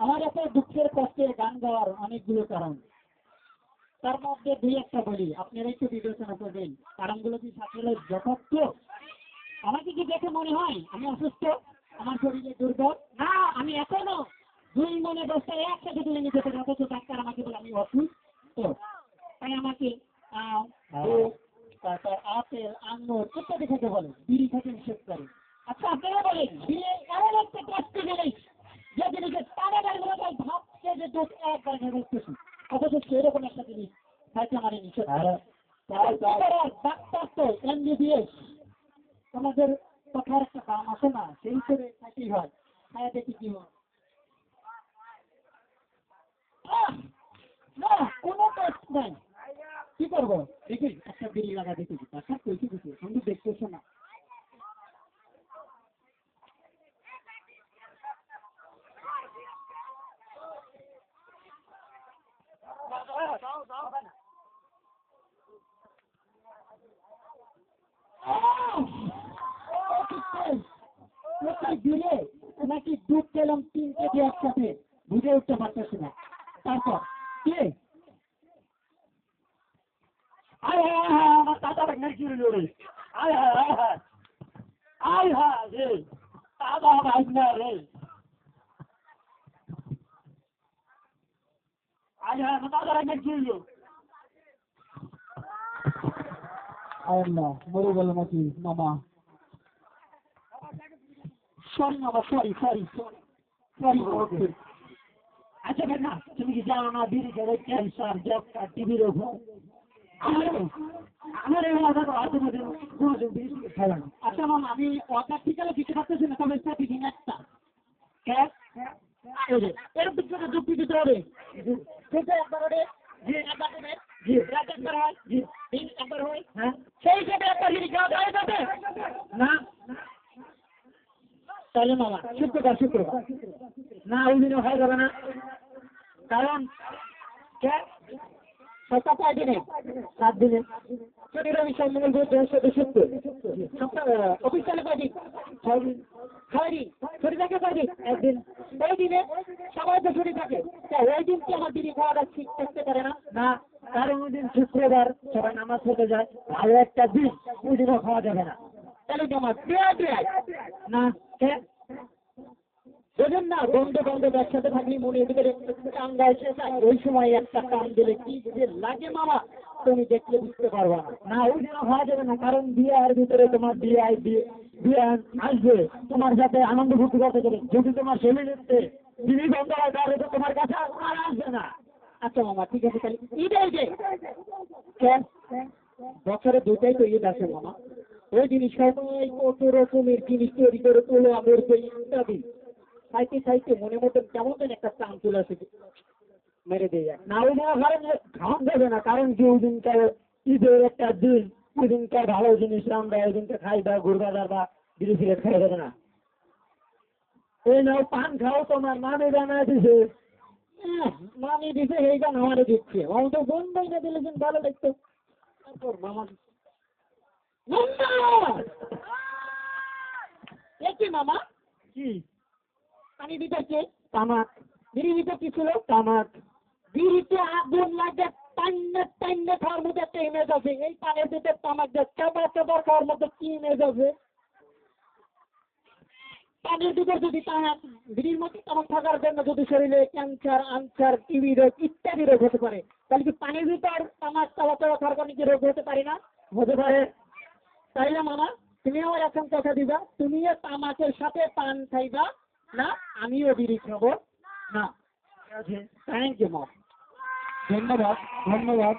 আমার এত দুঃখের কষ্টে গান গাওয়ার অনেকগুলো কারণ, তার মধ্যে দুই একটা বলি, আপনারা একটু বিবেচনা করবেন। কারণগুলো কি আসলে যথার্থ? আমাকে কি দেখে মনে হয় আমি অসুস্থ, আমার শরীরে দুর্বল? না, আমি এখনো দুই মনে দশটা একসাথে তুলে নিতে পারি, অথচ ডাক্তার আমাকে বলে আমি অসুস্থ। তাই আমাকে তারপর আপেল, আঙুর ইত্যাদি খেতে বলে, বিড়ি খেতে নিষেধ করে। আচ্ছা আপনারা বলেন, বিড়ি এমন একটা কষ্ট জিনিস যে জিনিসের টানে গাড়িগুলো তাই ভাবছে যে দুধ একবার খেয়ে বলতেছি, অথচ সেরকম একটা জিনিস খাইতে আমার নিষেধ করে। ডাক্তার তো এমবিবিএস, আমাদের কথার একটা দাম আছে না, সেই হিসেবে খাইতেই হয়। খাইয়া দেখি কি হয়। না, কোনো টেস্ট নাই। কি করবো দেখি, একটা বিড়ি লাগা দেখি, ডাক্তার কইছে দিচ্ছে, কিন্তু দেখতেছে না। দিলে নাকি দুধ খেলাম 3 কেজি একসাথে, বুঝে উঠতে পারতেছি না। তারপর কে আয় হ্যাঁ হ্যাঁ আমার দাদা নাকি রে, আয় হ্যাঁ আয় হ্যাঁ আয় হ্যাঁ রে, দাদা ভাই না রে, আয় হ্যাঁ আমার দাদা নাকি আয় না মরে গেল নাকি মামা। সরি মামা, সরি সরি সরি সরি। আচ্ছা না, তুমি কি জানো না বিড়ি খেলে ক্যান্সার, যক্ষা, টিবি রোগ হয়? আমার আচ্ছা মামা, আমি কথা ঠিকালে দিতে পারতেছি না, তবে প্রতিদিন একটা এরকম করে যুক্তি দিতে হবে। একবার ওরে জি, একবার হবে জি, একবার হয় জি, একবার হয় হ্যাঁ, সেই হিসেবে একটা জিনিস খাওয়া যাবে না। তাহলে মামা শুক্রবার শুক্রবার না, ওই দিনে হয়ে যাবে না, কারণ সপ্তাহ 5 দিনে 7 দিনে শনি রবি সোম মঙ্গল বুধ বৃহস্পতি শুক্র, সপ্তাহ অফিস চালে 5 দিন, 6 দিন, 6 দিন ছুটি থাকে, 5 দিন, 1 দিন। ওই দিনে সবাই তো ছুটি থাকে, ওই দিন কি আমার দিদি খাওয়াটা ঠিক থাকতে পারে না? না, কারণ ওই দিন শুক্রবার সবাই নামাজ পড়তে যায়, ভালো একটা দিন, ওই দিনও খাওয়া যাবে না। তাহলে কি আমার না বুঝেন না, বন্ধু বান্ধব একসাথে থাকলে মনের ভিতরে চাঙ্গা এসে যায়, ওই সময় একটা কান দিলে কি যে লাগে মামা, তুমি দেখলে বুঝতে পারবা না। না, ওই দিন হওয়া যাবে না, কারণ বিয়ের ভিতরে তোমার বিয়ে আসবে, তোমার সাথে আনন্দ ফুর্তি করতে যাবে। যদি তোমার শরীরে বিবি বন্ধ হয় তাহলে তো তোমার কাছে আর আসবে না। আচ্ছা মামা ঠিক আছে, তাহলে ঈদের যে বছরে 2টাই তো ঈদ আছে মামা, ওই জিনিস সবাই কত রকমের জিনিস তৈরি করে তোলো, আমার ইত্যাদি খাইতে খাইতে মনে মতন কেমন যেন একটা টান চলে আসে, মেরে দিয়ে যায় না। ওই দিন ঘরে খাওয়ান যাবে না, কারণ কি ওই দিনকার ঈদের একটা দিন, ওই দিনকার ভালো জিনিস আমরা ওই দিনকে খাই বা ঘুরবাজার বা বিড়ি সিগারেট খাওয়া যাবে না। এই নাও পান খাও, তোমার মামি বানায় দিছে, মামি দিছে এই গান আমারে দিচ্ছে, অন্ত বন্ধ না দিলে কিন্তু ভালো লাগতো। তারপর মামা কি মামা কি পানি দিতেছে তামাক, বিড়ি দিতে কি ছিল তামাক, বিড়িতে আগুন লাগে, টাইনে টাইনে খাওয়ার মধ্যে একটা ইমেজ আছে, এই পানের দিতে তামাক দিয়ে চাবার চাবার খাওয়ার মধ্যে কি ইমেজ আছে? পানির ভিতর যদি তামাক, বিড়ির মধ্যে তামাক থাকার জন্য যদি শরীরে ক্যান্সার, আনসার, টিবি রোগ ইত্যাদি রোগ হতে পারে, তাহলে কি পানির ভিতর তামাক চাওয়া চাওয়া খাওয়ার কারণে কি রোগ হতে পারে না? হতে পারে। তাইলে মামা তুমি আমার এখন কথা দিবা, তুমিও তামাকের সাথে পান খাইবা না, আমিও বিড়ি খাবো না। থ্যাংক ইউ মা, ধন্যবাদ ধন্যবাদ।